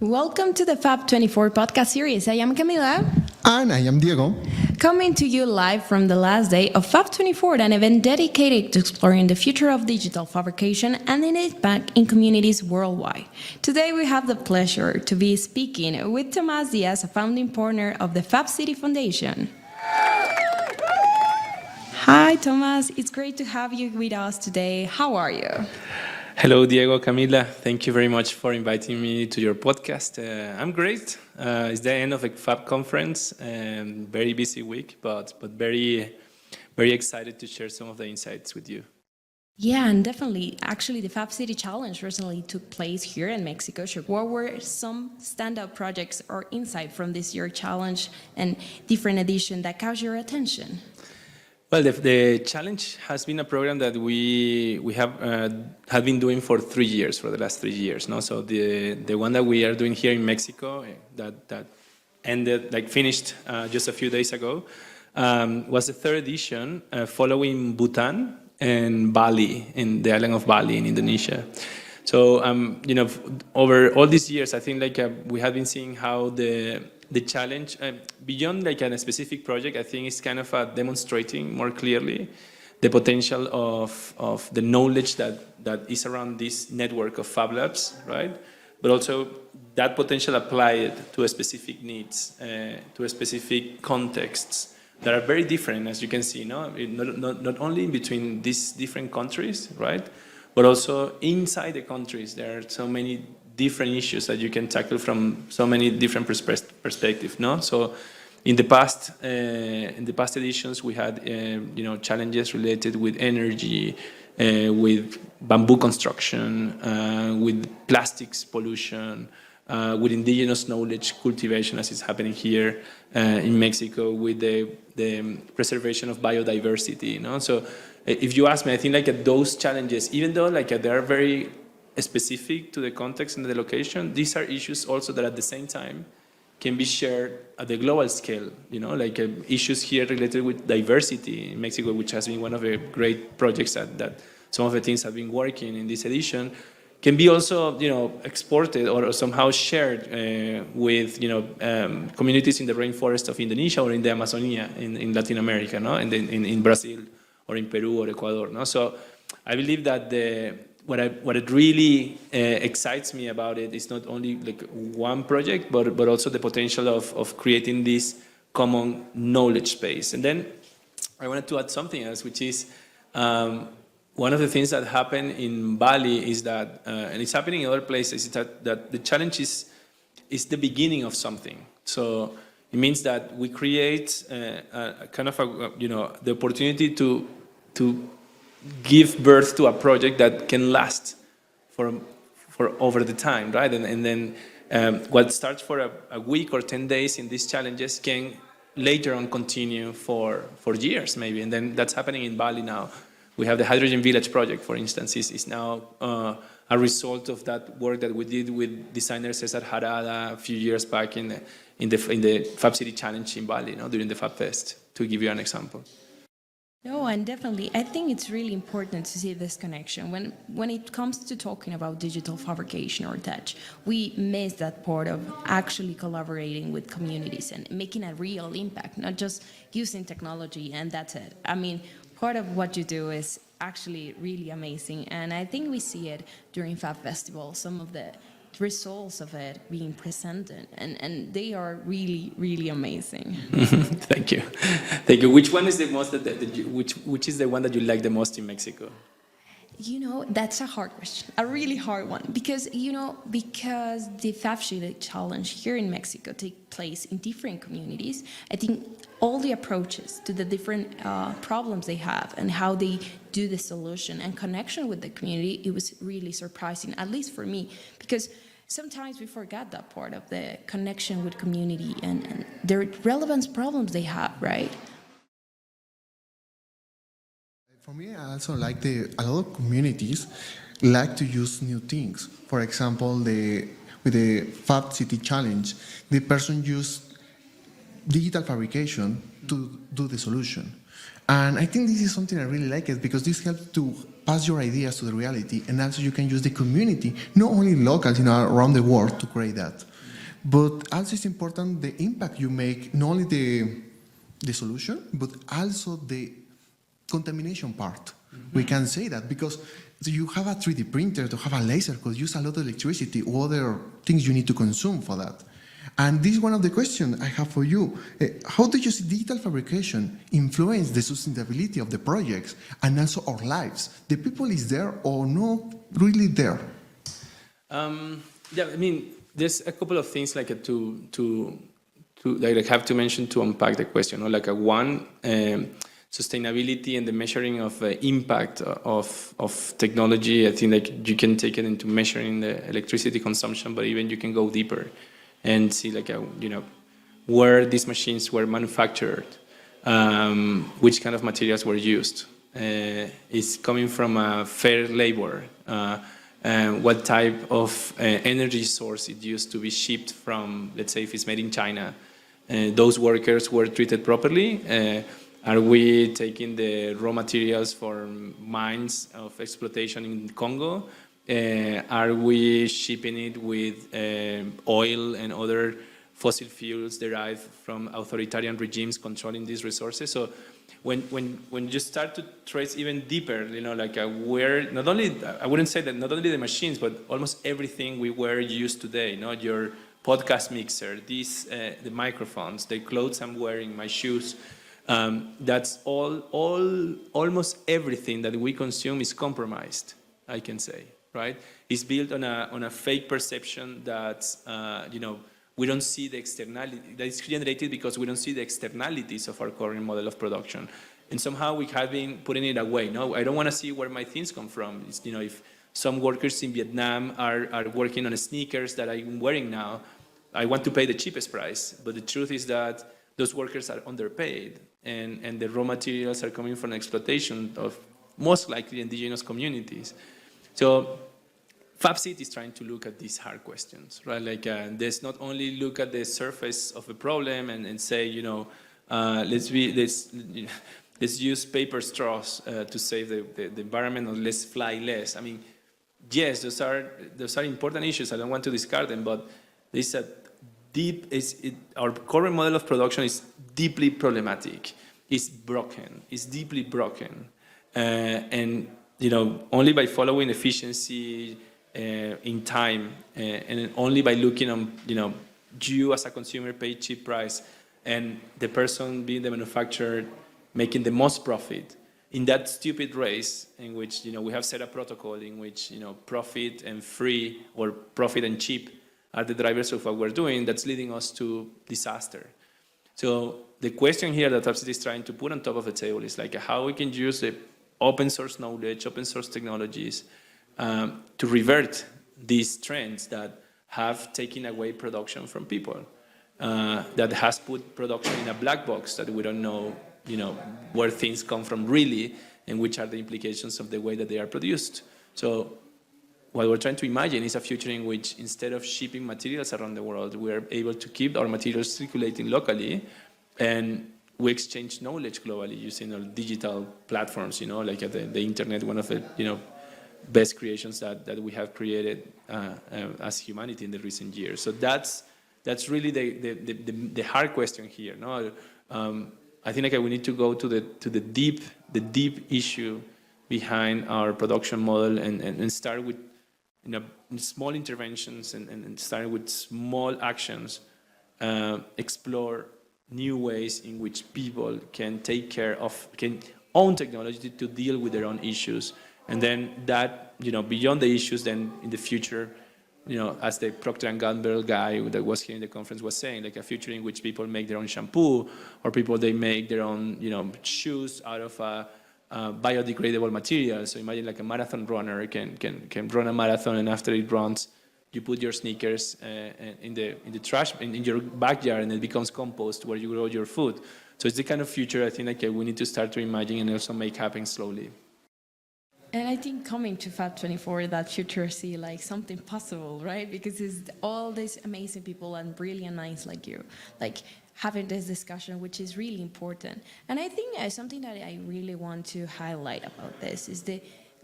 Welcome to the Fab24 podcast series. I am Camila. And I am Diego. Coming to you live from the last day of Fab24, an event dedicated to exploring the future of digital fabrication and its impact in communities worldwide. Today we have the pleasure to be speaking with Tomas Diez, a founding partner of the Fab City Foundation. Hi, Tomas. It's great to have you with us today. How are you? Hello, Diego, Camila. Thank you very much for inviting me to your podcast. I'm great. It's the end of a Fab conference, very busy week, but very excited to share some of the insights with you. Yeah, and definitely. Actually, the Fab City Challenge recently took place here in Mexico. What were some standout projects or insight from this year's challenge and different edition that caught your attention? Well, the challenge has been a program that we have been doing for 3 years, for the last 3 years. No, so the one that we are doing here in Mexico that ended, finished just a few days ago, was the third edition, following Bhutan and Bali, in the island of Bali in Indonesia. So over all these years, I think we have been seeing how the challenge, beyond a specific project, I think it's kind of demonstrating more clearly the potential of the knowledge that is around this network of Fab Labs, right? But also that potential applied to a specific needs, to a specific contexts that are very different, as you can see, no? Not only between these different countries, right? But also inside the countries, there are so many different issues that you can tackle from so many different perspectives, no? So in the past editions, we had challenges related with energy, with bamboo construction, with plastics pollution, with indigenous knowledge cultivation, as is happening here in Mexico, with the preservation of biodiversity, no? So if you ask me, I think those challenges, even though they are very specific to the context and the location, these are issues also that at the same time can be shared at the global scale, issues here related with diversity in Mexico, which has been one of the great projects that some of the teams have been working in this edition, can be also exported or somehow shared with communities in the rainforest of Indonesia or in the Amazonia in Latin America, no? And in Brazil or in Peru or Ecuador, no? So I believe that what it really excites me about it is not only one project, but also the potential of creating this common knowledge space. And then I wanted to add something else, which is one of the things that happened in Bali is that, and it's happening in other places, is that the challenge is the beginning of something. So it means that we create a kind of the opportunity to give birth to a project that can last for over the time, right? And then what starts for a week or 10 days in these challenges can later on continue for years maybe. And then that's happening in Bali now. We have the Hydrogen Village project, for instance, is now a result of that work that we did with designer Cesar Harada a few years back in the Fab City Challenge in Bali, during the Fab Fest, to give you an example. No, and definitely, I think it's really important to see this connection. When it comes to talking about digital fabrication or touch, we miss that part of actually collaborating with communities and making a real impact, not just using technology and that's it. I mean, part of what you do is actually really amazing, and I think we see it during Fab Festival, some of the results of it being presented, and they are really, really amazing. Thank you. Which one is the most which is the one that you like the most in Mexico? That's a hard question, a really hard one, because the Fab City Challenge here in Mexico take place in different communities. I think all the approaches to the different problems they have and how they do the solution and connection with the community, it was really surprising, at least for me, because sometimes we forget that part of the connection with community and the relevance problems they have, right? For me, I also like a lot of communities like to use new things. For example, with the Fab City Challenge, the person used digital fabrication to do the solution. And I think this is something I really like it because this helps to pass your ideas to the reality, and also you can use the community, not only locals, around the world to create that. But also it's important the impact you make, not only the solution, but also the contamination part. We can say that because you have a 3D printer, to have a laser could use a lot of electricity or other things you need to consume for that. And this is one of the questions I have for you. How do you see digital fabrication influence the sustainability of the projects and also our lives? The people is there or not really there? Yeah, I mean, there's a couple of things like that I have to mention to unpack the question. Like one, sustainability and the measuring of impact of technology. I think like you can take it into measuring the electricity consumption, but even you can go deeper and see like where these machines were manufactured, which kind of materials were used. Is coming from a fair labor. What type of energy source it used to be shipped from, let's say if it's made in China. Those workers were treated properly. Are we taking the raw materials for mines of exploitation in Congo? Are we shipping it with oil and other fossil fuels derived from authoritarian regimes controlling these resources? So when you start to trace even deeper, like where not only, I wouldn't say that not only the machines, but almost everything we were used today, your podcast mixer, the microphones, the clothes I'm wearing, my shoes, that's almost everything that we consume is compromised, I can say, right? It's built on a fake perception that, we don't see the externality, that is generated because we don't see the externalities of our current model of production. And somehow we have been putting it away. No, I don't want to see where my things come from. It's, if some workers in Vietnam are working on sneakers that I'm wearing now, I want to pay the cheapest price. But the truth is that those workers are underpaid, and the raw materials are coming from exploitation of most likely indigenous communities. So FabCity is trying to look at these hard questions, right? Like, there's not only look at the surface of a problem and say, let's use paper straws to save the environment, or let's fly less. I mean, yes, those are important issues. I don't want to discard them, but there's a our current model of production is deeply problematic. It's broken. It's deeply broken, and only by following efficiency. In time, and only by looking on, you as a consumer pay cheap price, and the person being the manufacturer making the most profit in that stupid race in which we have set a protocol in which profit and free or profit and cheap are the drivers of what we're doing. That's leading us to disaster. So the question here that FabCity is trying to put on top of the table is like how we can use the open source knowledge, open source technologies. To revert these trends that have taken away production from people, that has put production in a black box that we don't know, where things come from really, and which are the implications of the way that they are produced. So what we're trying to imagine is a future in which instead of shipping materials around the world, we are able to keep our materials circulating locally, and we exchange knowledge globally using our digital platforms, like the internet, one of the, best creations that we have created as humanity in the recent years. So that's really the hard question here. No, I think we need to go to the deep issue behind our production model and start with small interventions and start with small actions. Explore new ways in which people can can own technology to deal with their own issues. And then that, beyond the issues, then in the future, as the Procter & Gamble guy that was here in the conference was saying, like a future in which people make their own shampoo, or they make their own, shoes out of biodegradable material. So imagine like a marathon runner can run a marathon, and after it runs, you put your sneakers in the trash in your backyard, and it becomes compost where you grow your food. So it's the kind of future I think we need to start to imagine and also make happen slowly. And I think coming to Fab24, that future see like something possible, right? Because it's all these amazing people and brilliant minds like you. Like, having this discussion, which is really important. And I think something that I really want to highlight about this is the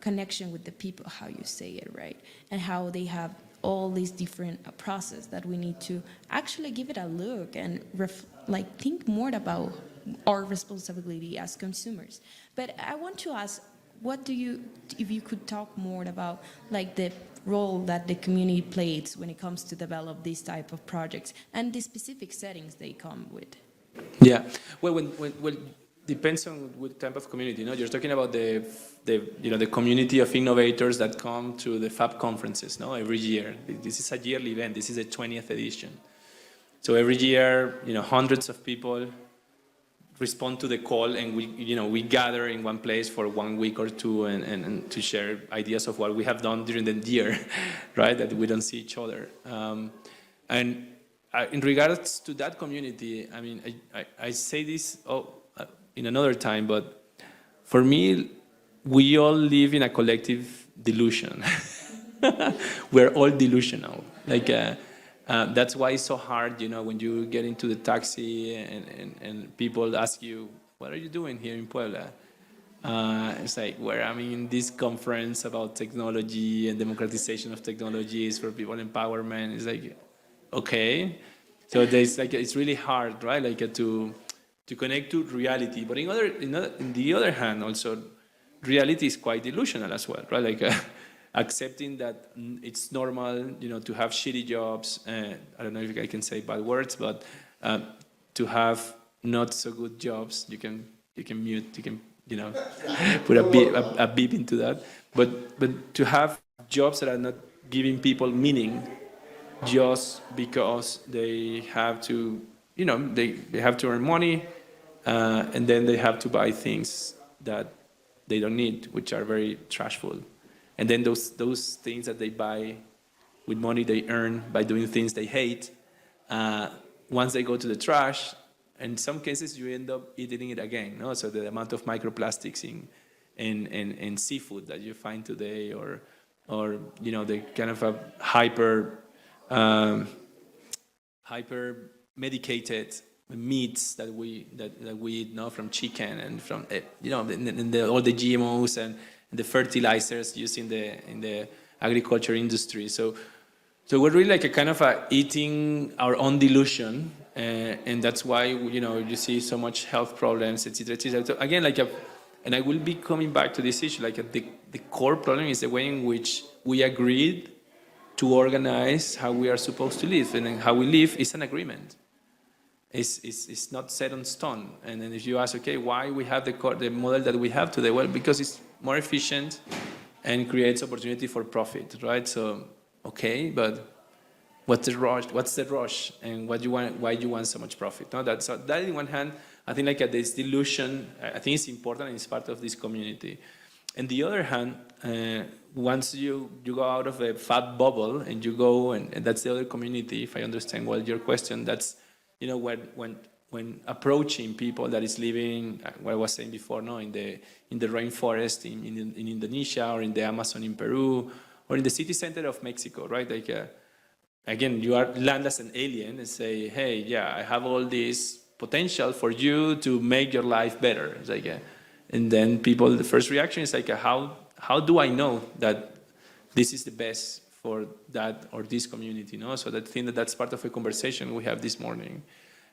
connection with the people, how you say it, right? And how they have all these different processes that we need to actually give it a look and think more about our responsibility as consumers. But I want to ask, if you could talk more about like the role that the community plays when it comes to develop these type of projects and the specific settings they come with. Yeah, well, depends on what type of community. You're talking about the community of innovators that come to the Fab conferences. Every year. This is a yearly event. This is the 20th edition. So every year, hundreds of people respond to the call, and we gather in one place for 1 week or two and to share ideas of what we have done during the year, right? That we don't see each other. In regards to that community, I mean, I say this in another time, but for me, we all live in a collective delusion. We're all delusional. That's why it's so hard, when you get into the taxi and people ask you, what are you doing here in Puebla? It's like, I'm in this conference about technology and democratization of technologies for people empowerment. It's like, okay. So it's really hard, right? To connect to reality. But in the other hand, also, reality is quite delusional as well, right? Accepting that it's normal, to have shitty jobs. I don't know if I can say bad words, but to have not so good jobs, you can mute, you can put a beep into that. But to have jobs that are not giving people meaning, just because they have to, they have to earn money, and then they have to buy things that they don't need, which are very trashful. And then those things that they buy with money they earn by doing things they hate, once they go to the trash, in some cases you end up eating it again. No? So the amount of microplastics in seafood that you find today, or the kind of a hyper medicated meats that we eat, from chicken and from all the GMOs and the fertilizers used in the agriculture industry. So we're really like a kind of eating our own delusion, and that's why you see so much health problems, etc. So again, and I will be coming back to this issue. The core problem is the way in which we agreed to organize how we are supposed to live, and then how we live is an agreement. It's not set on stone. And then if you ask, okay, why we have the model that we have today? Well, because it's more efficient and creates opportunity for profit, right? So, okay, but what's the rush? And what you want? Why you want so much profit? No, that on one hand, I think this delusion, I think it's important and it's part of this community. And the other hand, once you go out of a Fab bubble and you go, and that's the other community, if I understand well your question, that's, when approaching people that is living, what I was saying before, in the rainforest in Indonesia, or in the Amazon in Peru, or in the city center of Mexico, right? Again, you land as an alien and say, hey, yeah, I have all this potential for you to make your life better. It's and then the first reaction is how do I know that this is the best for that or this community? So I think that's part of a conversation we have this morning.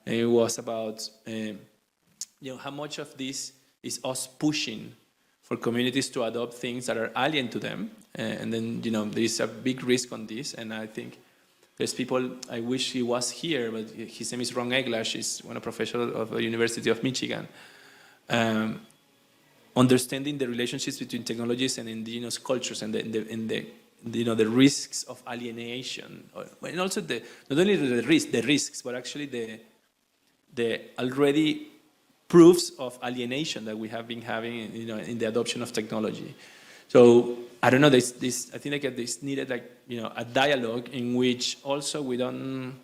And it was about how much of this is us pushing for communities to adopt things that are alien to them, and then there is a big risk on this. And I think there's people, I wish he was here, but his name is Ron Eglash. He's one professor of the University of Michigan. Understanding the relationships between technologies and indigenous cultures, and the risks of alienation, and also not only the risks, but actually the already proofs of alienation that we have been having, in the adoption of technology. So I don't know. I think this needed a dialogue in which also we don't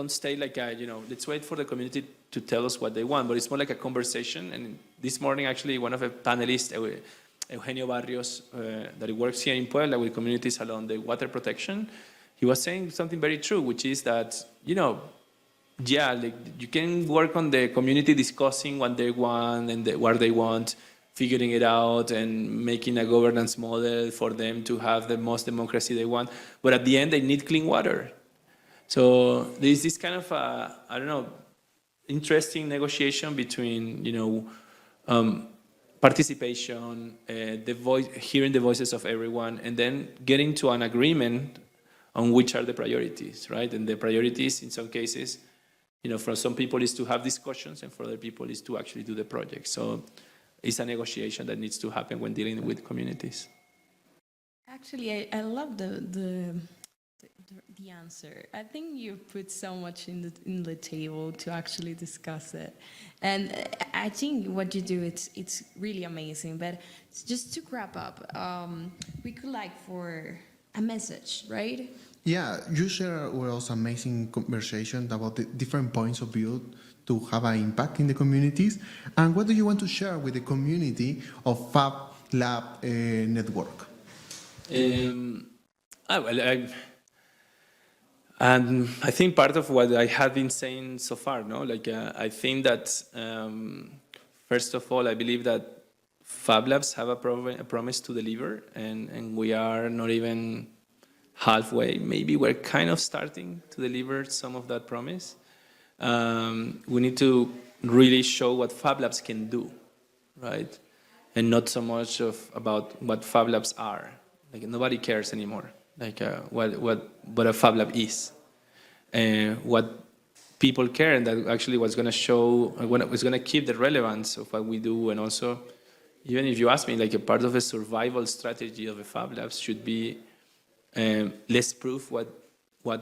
stay let's wait for the community to tell us what they want, but it's more like a conversation. And this morning, actually, one of the panelists, Eugenio Barrios, that works here in Puebla with communities along the water protection, he was saying something very true, which is that, yeah, like you can work on the community discussing what they want and what they want, figuring it out and making a governance model for them to have the most democracy they want. But at the end, they need clean water. So there's this kind of, I don't know, interesting negotiation between, participation, hearing the voices of everyone, and then getting to an agreement on which are the priorities, right? And the priorities, in some cases, for some people is to have discussions, and for other people is to actually do the project. So it's a negotiation that needs to happen when dealing with communities. Actually, I love the answer. I think you put so much in the table to actually discuss it, and I think what you do it's really amazing. But just to wrap up, we could like for a message, right? Yeah, you share with us amazing conversation about the different points of view to have an impact in the communities. And what do you want to share with the community of Fab Lab network? And I think part of what I have been saying so far, no, like I think that first of all, I believe that Fab Labs have a promise to deliver, and we are not even halfway. Maybe we're kind of starting to deliver some of that promise. We need to really show what Fab Labs can do, right? And not so much about what Fab Labs are. Like nobody cares anymore. Like what a Fab Lab is, and what people care, and that actually what's going to show, what's going to keep the relevance of what we do, and also, even if you ask me, like a part of a survival strategy of a Fab Labs should be let's prove what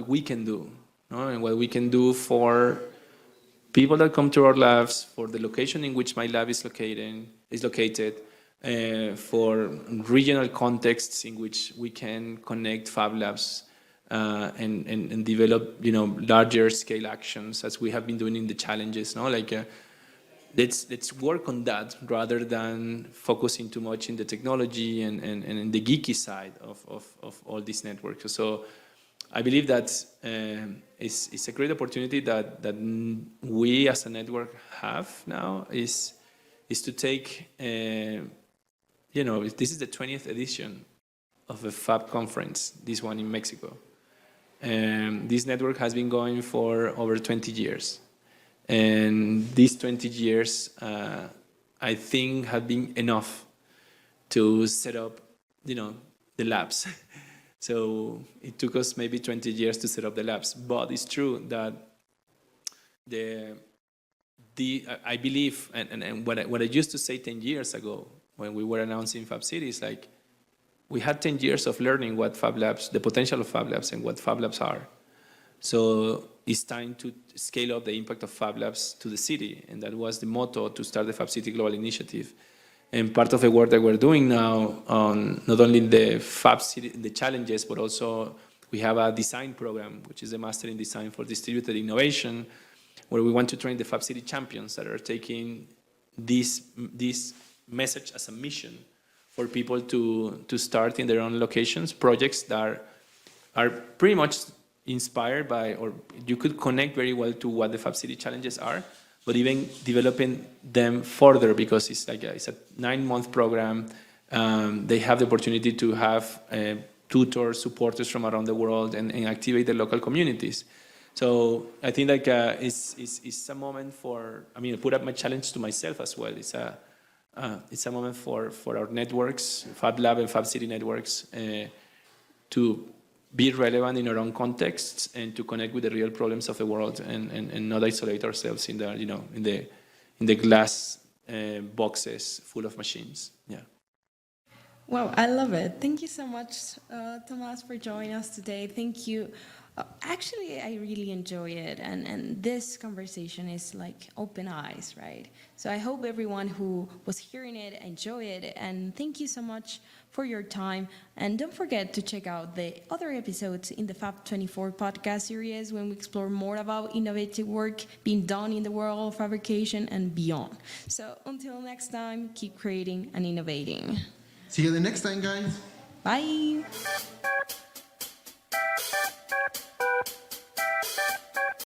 we can do, no? And what we can do for people that come to our labs, for the location in which my lab is located, for regional contexts in which we can connect Fab Labs and develop, larger scale actions as we have been doing in the challenges. No, like let's work on that rather than focusing too much in the technology and in the geeky side of all these networks. So I believe that it's a great opportunity that we as a network have now is to take. This is the 20th edition of a Fab conference, this one in Mexico. This network has been going for over 20 years. And these 20 years, I think, have been enough to set up, the labs. So it took us maybe 20 years to set up the labs. But it's true that I believe, and what I used to say 10 years ago, when we were announcing Fab Cities, like we had 10 years of learning what Fab Labs, the potential of Fab Labs and what Fab Labs are. So it's time to scale up the impact of Fab Labs to the city. And that was the motto to start the Fab City Global Initiative. And part of the work that we're doing now on not only the Fab City, the challenges, but also we have a design program, which is a Master in Design for Distributed Innovation, where we want to train the Fab City champions that are taking this message as a mission for people to start in their own locations, projects that are pretty much inspired by, or you could connect very well to what the Fab City challenges are, but even developing them further, because it's a 9-month program. They have the opportunity to have tutors, supporters from around the world, and activate the local communities. So I think it's a moment for, I put up my challenge to myself as well. It's a moment for our networks, Fab Lab and Fab City networks, to be relevant in our own contexts and to connect with the real problems of the world, and not isolate ourselves in the glass boxes full of machines. Yeah. Well, I love it. Thank you so much, Tomas, for joining us today. Thank you. Actually, I really enjoy it, and this conversation is like open eyes, right? So I hope everyone who was hearing it enjoyed it, and thank you so much for your time. And don't forget to check out the other episodes in the Fab24 podcast series, when we explore more about innovative work being done in the world of fabrication and beyond. So until next time, keep creating and innovating. See you the next time, guys. Bye.